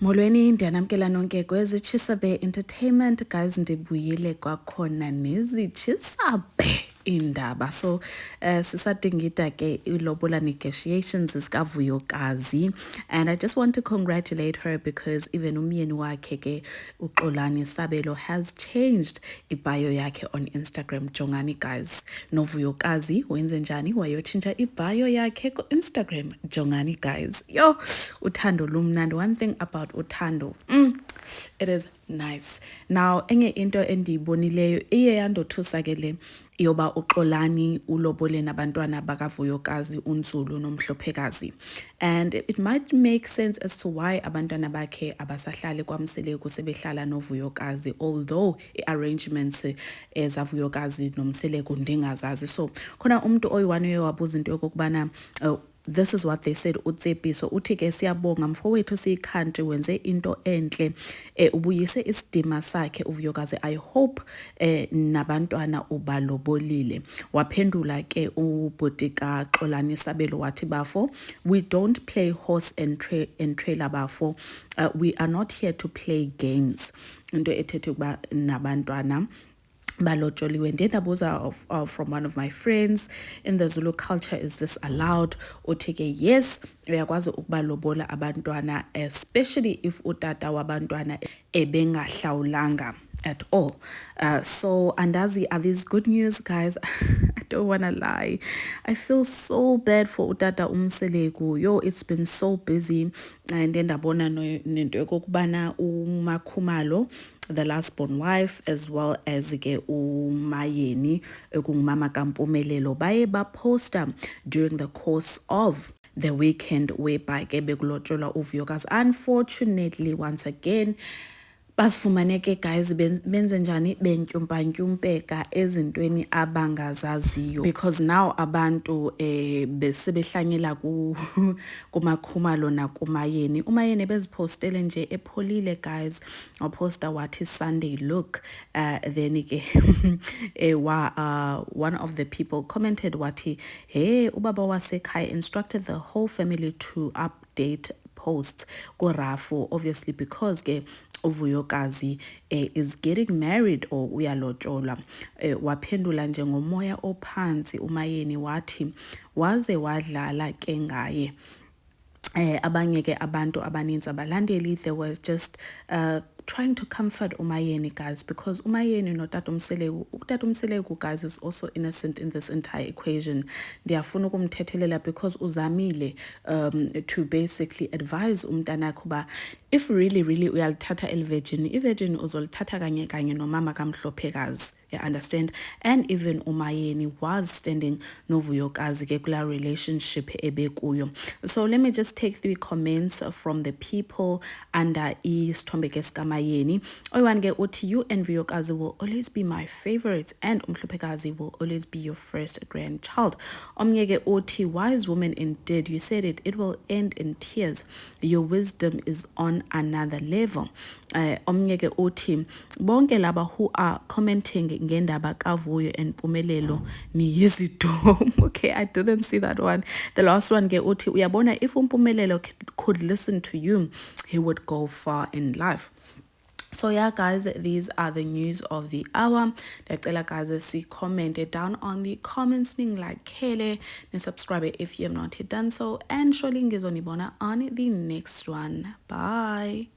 Molweni ndiyanamkela nonke kweziChisabe Entertainment guys, ndibuyile kwakhona neziChisabe indaba. So sisadingida ke ilobola negotiations zikaVuyokazi, and I just want to congratulate her because even umyeni wakhe ke uXolani Sabelo has changed ibio yakhe on Instagram. Jongani guys, noVuyokazi wenze njani wayotshintsha ibio yakhe ku Instagram. Jongani guys, yo uthando lumnandi. One thing about uthando, it is nice. Now enye into endiyibonileyo iye yandothusa ke le yoba uXolani ulobole nabantwana bakaVuyokazi uNzulu noMhlophekazi, and it might make sense as to why abantwana bakhe abasahlali kwaMseleku sebehlala noVuyokazi, although i-arrangements zaVuyokazi noMseleku ndingazazi. So khona umuntu oyi-one oye wabuza into yokokubana this is what they said. Utsepiso uthi ke siyabonga mfowethu siyikhantri wenze into entle, ubuyise isidima sakhe uVuyokazi. I hope nabantwana ubalobolile. Waphendula ke ubhuti kaXolani Sabelo wathi, Bafo, we don't play horse and trailer Bafo. We are not here to play games. Into ethethe ukuba nabantwana balotsholiwe. Ndabuza from one of my friends, in the Zulu culture, is this allowed? Uthi ke yes, uyakwazi ukubalobola abantwana, especially if utata wabantwana ebengahlawulanga at all. So andazi, are these good news guys? I don't want to lie, I feel so bad for utata uMseleku. Yo, it's been so busy, and then ndabona nento yokokubana uMakhumalo, the last born wife, as well as ke uMayeni ekungumama kaMpumelelo, baye baposta during the course of the weekend whereby ke bekulotsholwa uVuyokazi. Unfortunately, once again, basifumaneke guys benze njani bentyumpantyumpeka ezintweni abangazaziyo, because now abantu besebehlanyela kuMakhumalo nakuMayeni. uMayeni bezipostele nje epholile guys, waposta wathi Sunday look, then ke one of the people commented wathi, hey, ubaba wasekhaya instructed the whole family to update posts koRafu, obviously because ke uVuyokazi is getting married or uyalotsholwa. Waphendula nje ngomoya ophansi uMayeni wathi waze wadlala ke ngaye. Abanye ke abantu abaninzi abalandeli, they were just trying to comfort uMayeni guys, because uMayeni notata uMseleku guys is also innocent in this entire equation. Ndiyafuna ukumthethelela because uzamile to basically advise umntanakhe uba if really uyalithatha i-virgin uzolithatha kanye kanye nomama kaMhlophekazi. You understand? And even uMayeni was standing noVuyokazi ke kula relationship ebekuyo. So let me just take 3 comments from the people under isithombe ke sikaMayeni. Oyiwan ke uthi, you and Vuyokazi will always be my favorites, and uMhlophekazi will always be your first grandchild. Omnye ke uthi, wise woman indeed, you said it will end in tears. Your wisdom is on another level. Omnye ke uthi, bonke laba who are commenting ngendaba kaVuyo and Mpumelelo niyizidom. Okay, I didn't see that one. The last one ke uthi, uyabona, if uMpumelelo could listen to you, he would go far in life. So yeah guys, these are the news of the hour. Ndiyacela guys see comment it down on the comments, ning like kele, and subscribe if you have not yet done so, and surely ngizonibona on the next one. Bye.